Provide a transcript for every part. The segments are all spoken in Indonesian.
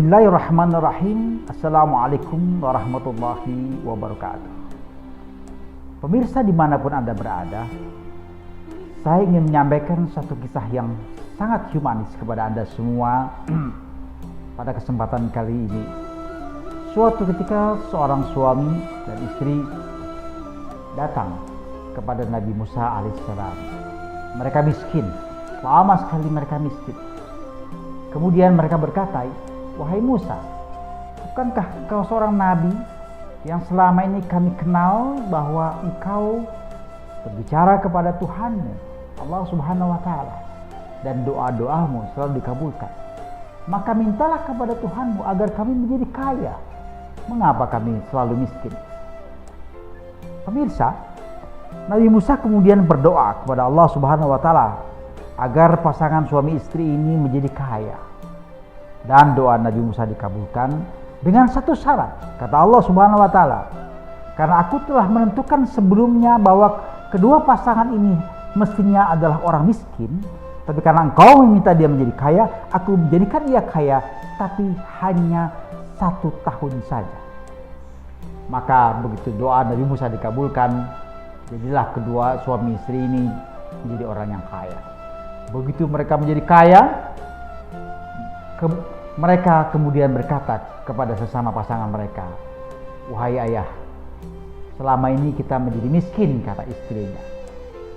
Bismillahirrahmanirrahim. Assalamualaikum warahmatullahi wabarakatuh. Pemirsa dimanapun Anda berada, saya ingin menyampaikan satu kisah yang sangat humanis kepada Anda semua pada kesempatan kali ini. Suatu ketika seorang suami dan istri datang kepada Nabi Musa alaihissalam. Mereka miskin, lama sekali mereka miskin. Kemudian mereka berkata, "Wahai Musa, bukankah engkau seorang nabi yang selama ini kami kenal bahwa engkau berbicara kepada Tuhanmu, Allah Subhanahu wa Ta'ala, dan doa-doamu selalu dikabulkan. Maka mintalah kepada Tuhanmu agar kami menjadi kaya. Mengapa kami selalu miskin?" Pemirsa, Nabi Musa kemudian berdoa kepada Allah Subhanahu wa Ta'ala agar pasangan suami istri ini menjadi kaya. Dan doa Nabi Musa dikabulkan dengan satu syarat. Kata Allah Subhanahu wa Ta'ala, "Karena aku telah menentukan sebelumnya bahwa kedua pasangan ini mestinya adalah orang miskin, tapi karena engkau meminta dia menjadi kaya, aku menjadikan ia kaya, tapi hanya 1 tahun saja." Maka begitu doa Nabi Musa dikabulkan, jadilah kedua suami istri ini menjadi orang yang kaya. Begitu mereka menjadi kaya, mereka kemudian berkata kepada sesama pasangan mereka, "Wahai ayah, selama ini kita menjadi miskin," kata istrinya.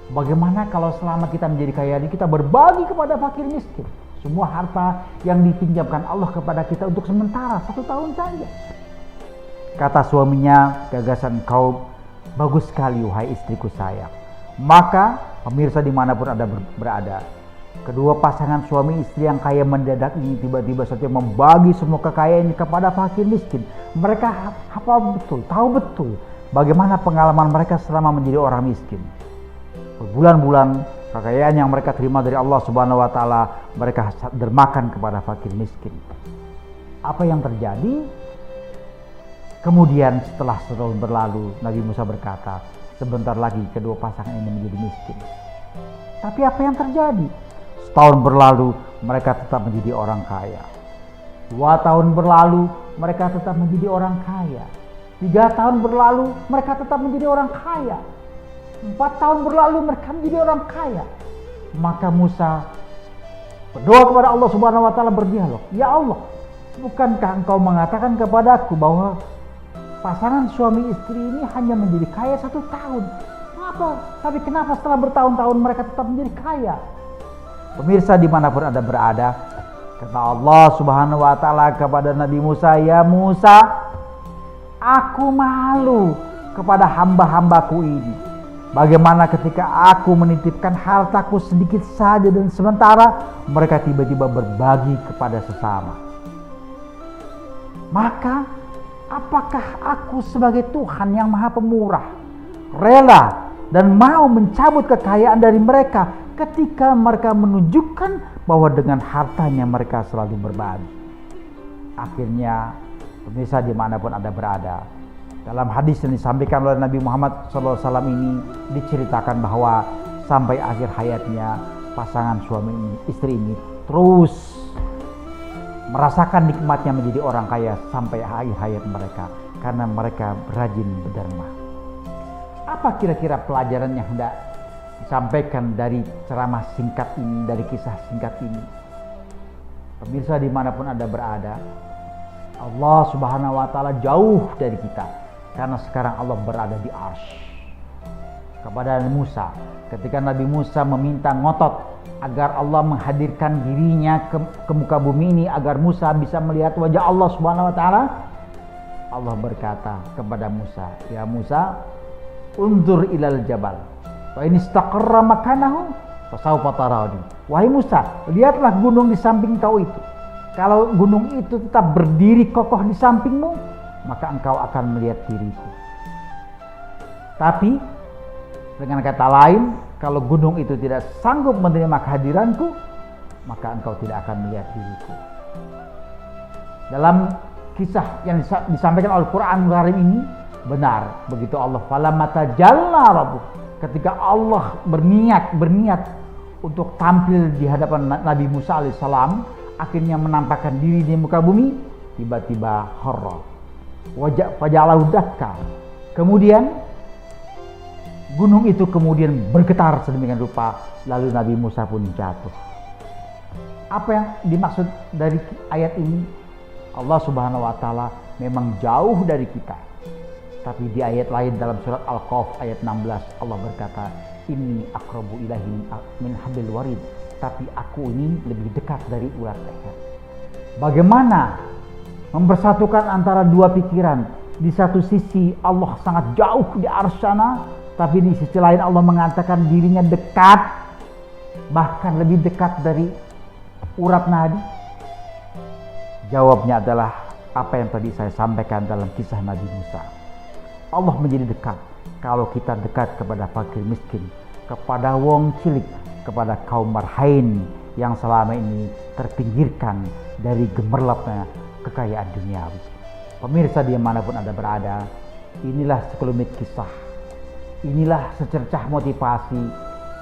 "Bagaimana kalau selama kita menjadi kaya ini kita berbagi kepada fakir miskin? Semua harta yang dipinjamkan Allah kepada kita untuk sementara 1 tahun saja." Kata suaminya, "Gagasan kau bagus sekali, wahai istriku sayang." Maka pemirsa dimanapun Anda berada, kedua pasangan suami istri yang kaya mendadak ini tiba-tiba saja membagi semua kekayaannya kepada fakir miskin. Mereka hafal betul, tahu betul bagaimana pengalaman mereka selama menjadi orang miskin. Berbulan-bulan kekayaan yang mereka terima dari Allah Subhanahu wa Ta'ala mereka dermakan kepada fakir miskin. Apa yang terjadi? Kemudian setelah setahun berlalu, Nabi Musa berkata, sebentar lagi kedua pasangan ini menjadi miskin. Tapi apa yang terjadi? Setahun berlalu, mereka tetap menjadi orang kaya. 2 tahun berlalu, mereka tetap menjadi orang kaya. 3 tahun berlalu, mereka tetap menjadi orang kaya. 4 tahun berlalu, mereka menjadi orang kaya. Maka Musa berdoa kepada Allah Subhanahu wa Ta'ala, berdialog, "Ya Allah, bukankah engkau mengatakan kepadaku bahwa pasangan suami istri ini hanya menjadi kaya 1 tahun? Kenapa setelah bertahun-tahun mereka tetap menjadi kaya?" Pemirsa dimanapun Anda berada, kata Allah Subhanahu wa Ta'ala kepada Nabi Musa, "Ya Musa, aku malu kepada hamba-hambaku ini. Bagaimana ketika aku menitipkan hartaku sedikit saja dan sementara mereka tiba-tiba berbagi kepada sesama. Maka apakah aku sebagai Tuhan yang Maha Pemurah rela dan mau mencabut kekayaan dari mereka ketika mereka menunjukkan bahwa dengan hartanya mereka selalu berbagi?" Akhirnya pemirsa dimanapun Anda berada, dalam hadis yang disampaikan oleh Nabi Muhammad SAW ini diceritakan bahwa sampai akhir hayatnya pasangan suami istri ini terus merasakan nikmatnya menjadi orang kaya sampai akhir hayat mereka karena mereka rajin berderma. Apa kira-kira pelajaran yang hendak disampaikan dari ceramah singkat ini, dari kisah singkat ini? Pemirsa dimanapun Anda berada, Allah Subhanahu wa Ta'ala jauh dari kita karena sekarang Allah berada di Arsy. Kepada Nabi Musa, ketika Nabi Musa meminta ngotot agar Allah menghadirkan dirinya ke muka bumi ini agar Musa bisa melihat wajah Allah Subhanahu wa Ta'ala, Allah berkata kepada Musa, "Ya Musa, unzur ilal jabal, fa in istaqarra makanahu fasawfa tarani." Wahai Musa, lihatlah gunung di samping kau itu. Kalau gunung itu tetap berdiri kokoh di sampingmu, maka engkau akan melihat diriku. Tapi dengan kata lain, kalau gunung itu tidak sanggup menerima kehadiranku, maka engkau tidak akan melihat diriku. Dalam kisah yang disampaikan Al-Quran Karim ini benar, begitu Allah falamma tajalla rabbuh, ketika Allah berniat untuk tampil di hadapan Nabi Musa alaihissalam, akhirnya menampakkan diri di muka bumi, tiba-tiba horor. Wajah fajalahu dakka. Kemudian gunung itu kemudian bergetar sedemikian rupa, lalu Nabi Musa pun jatuh. Apa yang dimaksud dari ayat ini? Allah Subhanahu wa taala memang jauh dari kita. Tapi di ayat lain dalam surat Al-Kahf ayat 16 Allah berkata, "Inni aqrabu ilaihi min hablil warid." Tapi aku ini lebih dekat dari ulat leher. Bagaimana mempersatukan antara dua pikiran? Di satu sisi Allah sangat jauh di arsy sana, tapi di sisi lain Allah mengatakan dirinya dekat, bahkan lebih dekat dari urat nadi. Jawabnya adalah apa yang tadi saya sampaikan dalam kisah Nabi Musa. Allah menjadi dekat kalau kita dekat kepada fakir miskin, kepada wong cilik, kepada kaum marhain yang selama ini terpinggirkan dari gemerlapnya kekayaan duniawi. Pemirsa dimanapun Anda berada, inilah sekelumit kisah, inilah secercah motivasi,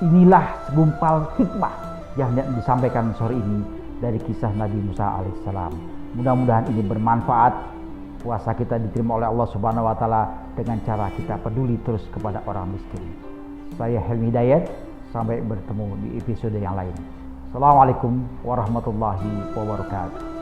inilah segumpal hikmah yang disampaikan sore ini dari kisah Nabi Musa alaihissalam. Mudah-mudahan ini bermanfaat. Puasa kita diterima oleh Allah Subhanahu wa taala dengan cara kita peduli terus kepada orang miskin. Saya Helmi Hidayat, sampai bertemu di episode yang lain. Assalamualaikum warahmatullahi wabarakatuh.